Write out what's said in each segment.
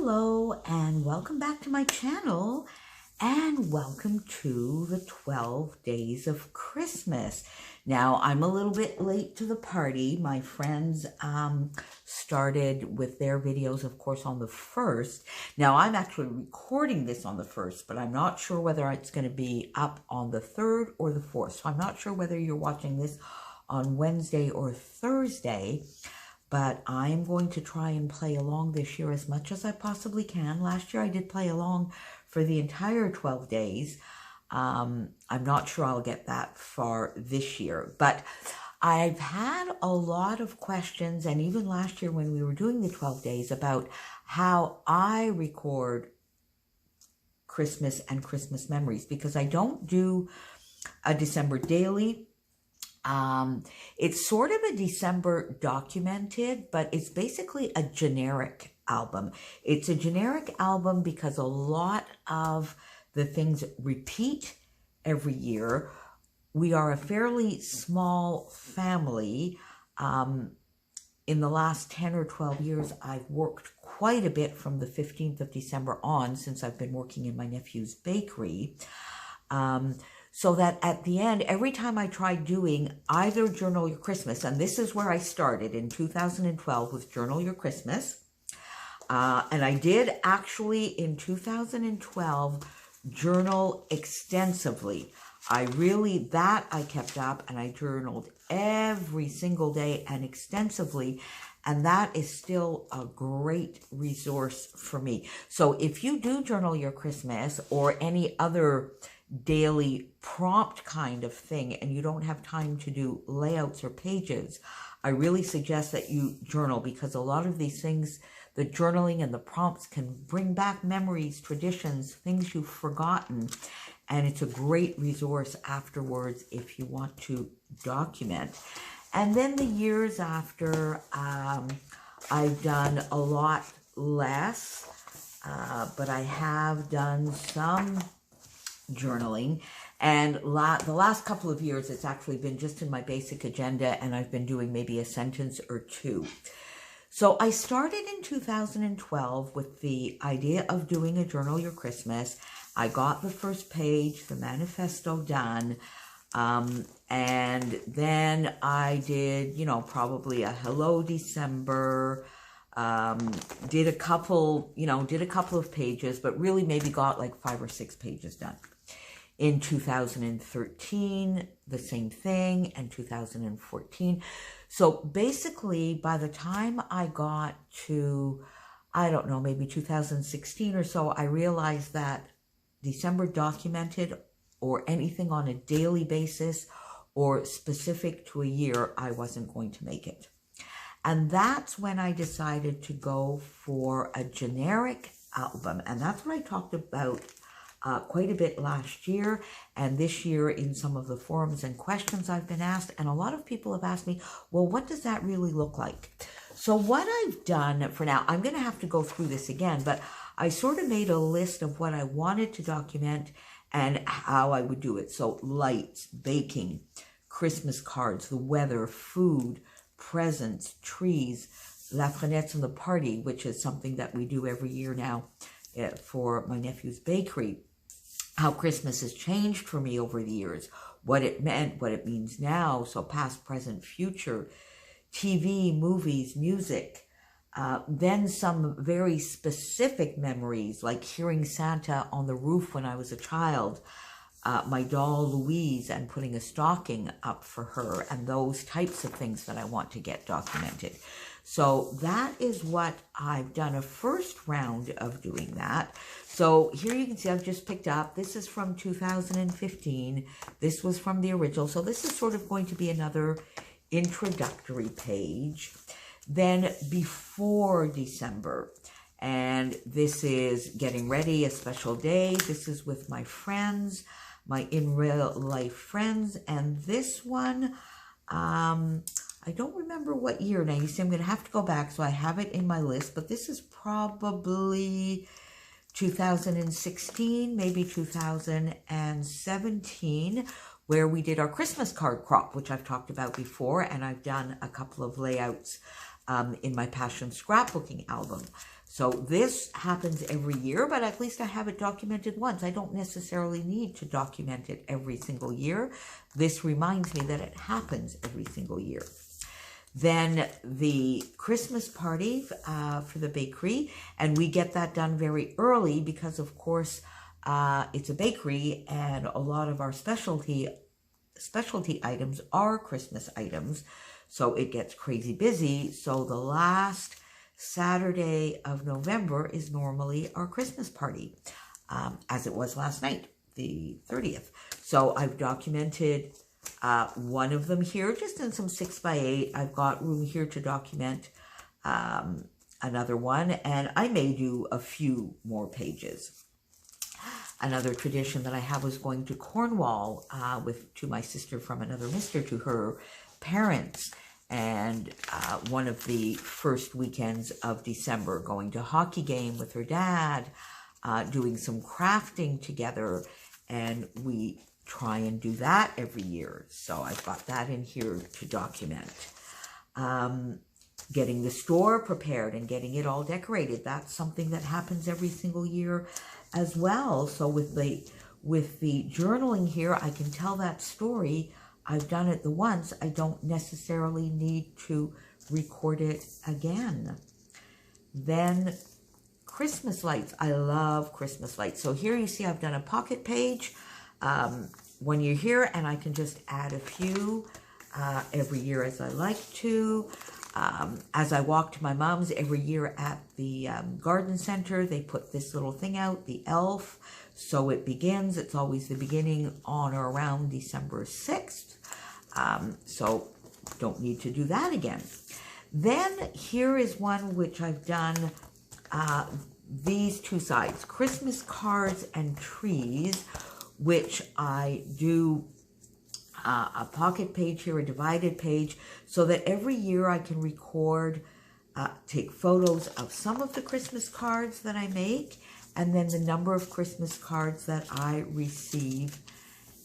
Hello and welcome back to my channel and welcome to the 12 days of Christmas. Now I'm a little bit late to the party. My friends started with their videos, of course, on the 1st. Now I'm actually recording this on the 1st, but I'm not sure whether it's going to be up on the 3rd or the 4th. So I'm not sure whether you're watching this on Wednesday or Thursday. But I'm going to try and play along this year as much as I possibly can. Last year I did play along for the entire 12 days. I'm not sure I'll get that far this year. But I've had a lot of questions, and even last year when we were doing the 12 days, about how I record Christmas and Christmas memories. Because I don't do a December daily. It's sort of a December documented, but it's basically a generic album. It's a generic album because a lot of the things repeat every year. We are a fairly small family. In the last 10 or 12 years, I've worked quite a bit from the 15th of December on, since I've been working in my nephew's bakery. So that at the end, every time I tried doing either Journal Your Christmas, and this is where I started in 2012 with Journal Your Christmas, and I did actually in 2012 journal extensively. I kept up, and I journaled every single day and extensively, and that is still a great resource for me. So if you do Journal Your Christmas or any other daily prompt kind of thing, and you don't have time to do layouts or pages, I really suggest that you journal, because a lot of these things, the journaling and the prompts, can bring back memories, traditions, things you've forgotten, and it's a great resource afterwards if you want to document. And then the years after, I've done a lot less, but I have done some journaling, and the last couple of years it's actually been just in my basic agenda, and I've been doing maybe a sentence or two. So I started in 2012 with the idea of doing a Journal Your Christmas. I got the first page, the manifesto, done, and then I did, probably a Hello December, did a couple of pages, but really maybe got like 5 or 6 pages done. In 2013, the same thing, and 2014. So basically, by the time I got to, I don't know, maybe 2016 or so, I realized that December documented, or anything on a daily basis or specific to a year, I wasn't going to make it. And that's when I decided to go for a generic album. And that's what I talked about quite a bit last year, and this year in some of the forums and questions I've been asked. And a lot of people have asked me, well, what does that really look like? So what I've done for now, I'm going to have to go through this again, but I sort of made a list of what I wanted to document and how I would do it. So lights, baking, Christmas cards, the weather, food, presents, trees, La Frenette and the party, which is something that we do every year now for my nephew's bakery. How Christmas has changed for me over the years, what it meant, what it means now, so past, present, future, TV, movies, music, then some very specific memories, like hearing Santa on the roof when I was a child, my doll Louise, and putting a stocking up for her, and those types of things that I want to get documented. So that is what I've done, a first round of doing that. So here you can see I've just picked up, this is from 2015, this was from the original, so this is sort of going to be another introductory page. Then before December, and this is getting ready, a special day, this is with my friends, my in real life friends, and this one, I don't remember what year. Now, you see, I'm going to have to go back, so I have it in my list, but this is probably 2016, maybe 2017, where we did our Christmas card crop, which I've talked about before, and I've done a couple of layouts in my Passion scrapbooking album. So this happens every year, but at least I have it documented once. I don't necessarily need to document it every single year. This reminds me that it happens every single year. Then the Christmas party for the bakery, and we get that done very early because, of course, it's a bakery and a lot of our specialty items are Christmas items. So it gets crazy busy. So the last Saturday of November is normally our Christmas party, as it was last night, the 30th. So I've documented one of them here, just in some 6x8. I've got room here to document another one, and I may do a few more pages. Another tradition that I have was going to Cornwall to my sister from another mister, to her parents. And one of the first weekends of December, going to a hockey game with her dad, doing some crafting together, and we try and do that every year. So I've got that in here to document. Getting the store prepared and getting it all decorated, that's something that happens every single year as well. So with the journaling here, I can tell that story. I've done it the once. I don't necessarily need to record it again. Then Christmas lights. I love Christmas lights. So here you see I've done a pocket page when you're here, and I can just add a few every year as I like to. As I walk to my mom's every year at the garden center, they put this little thing out, the elf. So it begins, it's always the beginning on or around December 6th. So don't need to do that again. Then here is one which I've done these two sides, Christmas cards and trees, which I do a pocket page here, a divided page, so that every year I can record, take photos of some of the Christmas cards that I make, and then the number of Christmas cards that I receive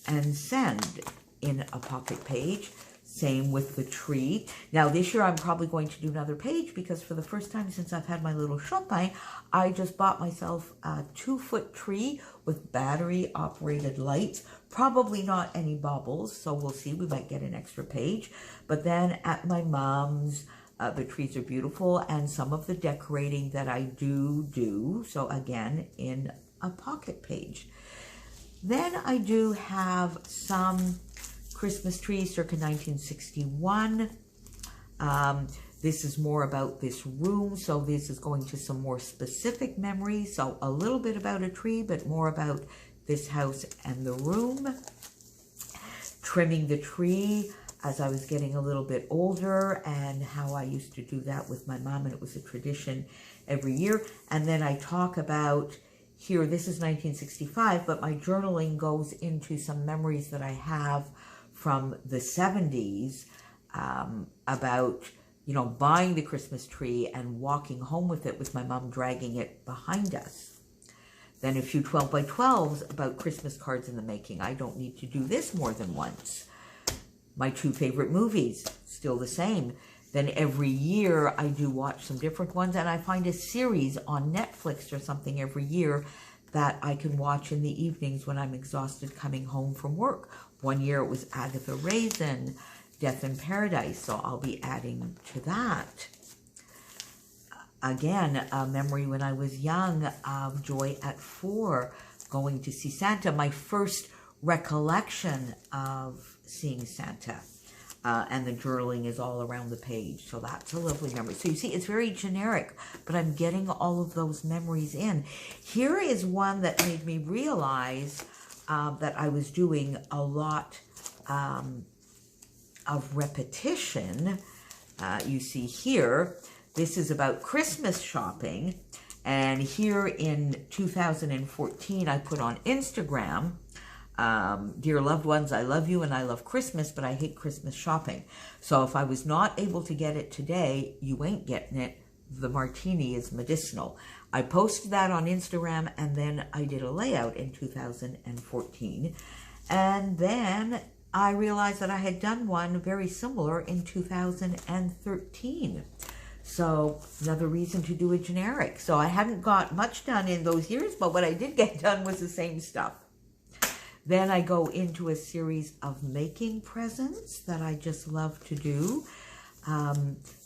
and send in a pocket page. Same with the tree. Now this year I'm probably going to do another page, because for the first time since I've had my little shopping, I just bought myself a 2-foot tree with battery operated lights. Probably not any bubbles, so we'll see, we might get an extra page. But then at my mom's, the trees are beautiful, and some of the decorating that I do, so again, in a pocket page. Then I do have some Christmas trees circa 1961. This is more about this room, so this is going to some more specific memories. So a little bit about a tree, but more about this house and the room. Trimming the tree as I was getting a little bit older, and how I used to do that with my mom, and it was a tradition every year. And then I talk about here, this is 1965, but my journaling goes into some memories that I have from the 70s about, you know, buying the Christmas tree and walking home with it, with my mom dragging it behind us. Then a few 12x12s about Christmas cards in the making. I don't need to do this more than once. My 2 favorite movies, still the same. Then every year I do watch some different ones, and I find a series on Netflix or something every year that I can watch in the evenings when I'm exhausted coming home from work. One year it was Agatha Raisin, Death in Paradise, so I'll be adding to that. Again, a memory when I was young of Joy at 4, going to see Santa, my first recollection of seeing Santa. And the journaling is all around the page, so that's a lovely memory. So you see, it's very generic, but I'm getting all of those memories in. Here is one that made me realize that I was doing a lot of repetition. You see here, this is about Christmas shopping. And here in 2014, I put on Instagram, dear loved ones, I love you and I love Christmas, but I hate Christmas shopping. So if I was not able to get it today, you ain't getting it. The martini is medicinal. I posted that on Instagram, and then I did a layout in 2014. And then I realized that I had done one very similar in 2013. So another reason to do a generic. So I hadn't got much done in those years, but what I did get done was the same stuff. Then I go into a series of making presents that I just love to do.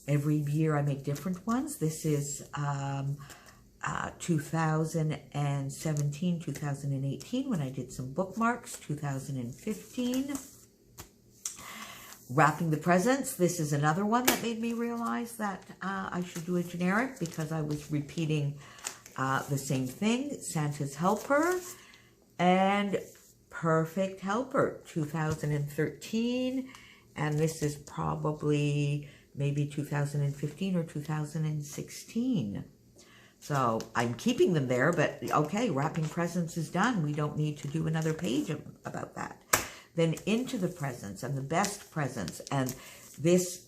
Every year I make different ones. This is 2017, 2018 when I did some bookmarks, 2015. Wrapping the presents. This is another one that made me realize that I should do a generic because I was repeating the same thing. Santa's Helper and Perfect Helper, 2013. And this is probably maybe 2015 or 2016. So I'm keeping them there, but okay, wrapping presents is done. We don't need to do another page about that. Then into the presents and the best presents. And this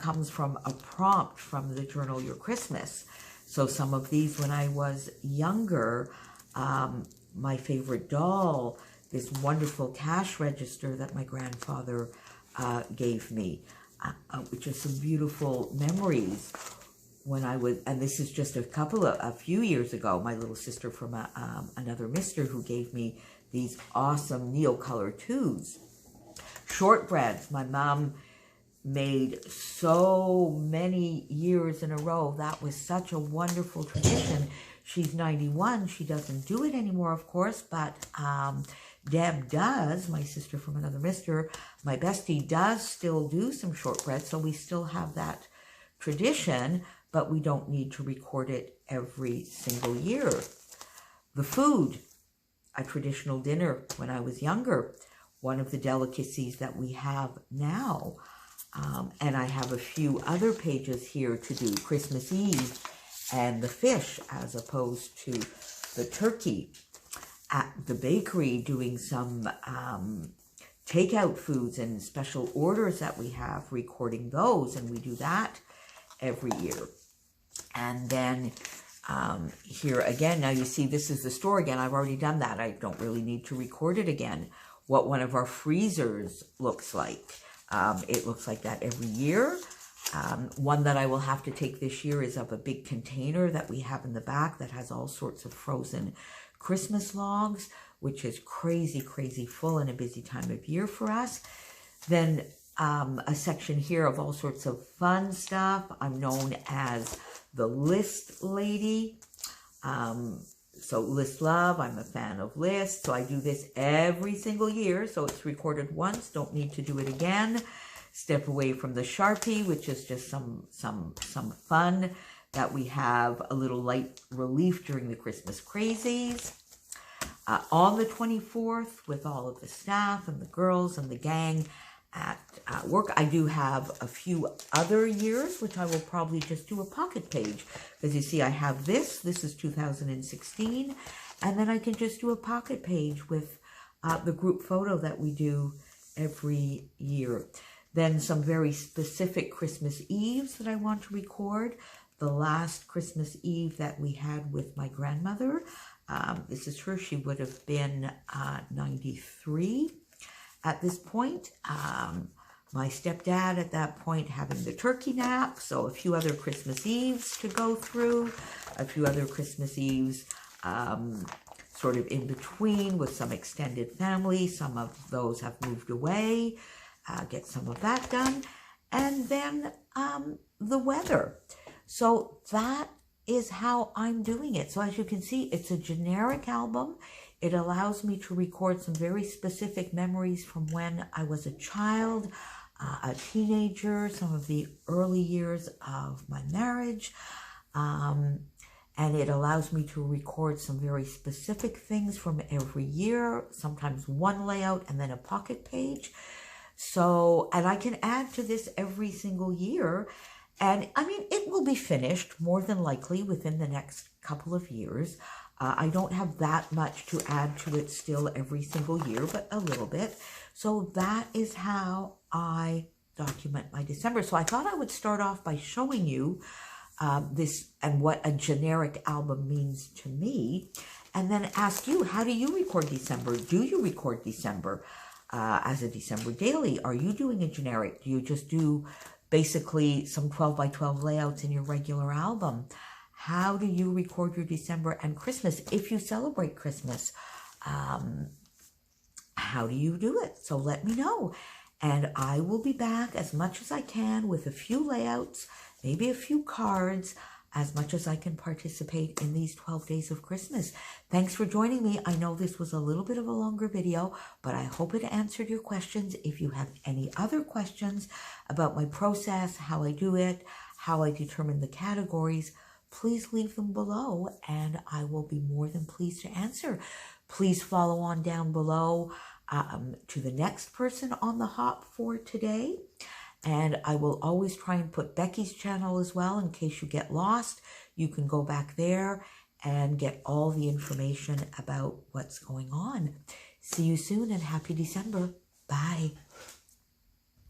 comes from a prompt from the journal Your Christmas. So some of these when I was younger, my favorite doll, this wonderful cash register that my grandfather gave me, which is some beautiful memories when I was, and this is just a few years ago, my little sister from another mister who gave me these awesome Neocolor tubes. Shortbreads, my mom made so many years in a row. That was such a wonderful tradition. She's 91. She doesn't do it anymore, of course, but Deb does, my sister from another mister, my bestie does still do some shortbread, so we still have that tradition, but we don't need to record it every single year. The food, a traditional dinner when I was younger, one of the delicacies that we have now. And I have a few other pages here to do Christmas Eve and the fish as opposed to the turkey. At the bakery, doing some takeout foods and special orders that we have, recording those, and we do that every year. And then here again, now you see this is the store again. I've already done that. I don't really need to record it again. What one of our freezers looks like. It looks like that every year. One that I will have to take this year is of a big container that we have in the back that has all sorts of frozen Christmas logs, which is crazy, crazy full and a busy time of year for us. Then a section here of all sorts of fun stuff. I'm known as the list lady. So list love, I'm a fan of lists. So I do this every single year. So it's recorded once, don't need to do it again. Step away from the Sharpie, which is just some fun that we have a little light relief during the Christmas crazies. On the 24th, with all of the staff and the girls and the gang at work, I do have a few other years, which I will probably just do a pocket page. Because you see, I have this is 2016, and then I can just do a pocket page with the group photo that we do every year. Then some very specific Christmas Eves that I want to record. The last Christmas Eve that we had with my grandmother. This is her. She would have been 93 at this point. My stepdad at that point having the turkey nap. So a few other Christmas Eves to go through. A few other Christmas Eves sort of in between with some extended family. Some of those have moved away. Get some of that done. And then the weather. So that is how I'm doing it. So as you can see, it's a generic album. It allows me to record some very specific memories from when I was a child, a teenager, some of the early years of my marriage. And it allows me to record some very specific things from every year, sometimes one layout and then a pocket page. So, and I can add to this every single year. And I mean, it will be finished more than likely within the next couple of years. I don't have that much to add to it still every single year, but a little bit. So that is how I document my December. So I thought I would start off by showing you this and what a generic album means to me, and then ask you, how do you record December? Do you record December as a December daily? Are you doing a generic? Do you just do basically some 12 by 12 layouts in your regular album. How do you record your December and Christmas if you celebrate Christmas? How do you do it? So let me know. And I will be back as much as I can with a few layouts, maybe a few cards, as much as I can participate in these 12 days of Christmas. Thanks for joining me. I know this was a little bit of a longer video, but I hope it answered your questions. If you have any other questions about my process, how I do it, how I determine the categories, please leave them below and I will be more than pleased to answer. Please follow on down below to the next person on the hop for today. And I will always try and put Becky's channel as well in case you get lost. You can go back there and get all the information about what's going on. See you soon and happy December. Bye.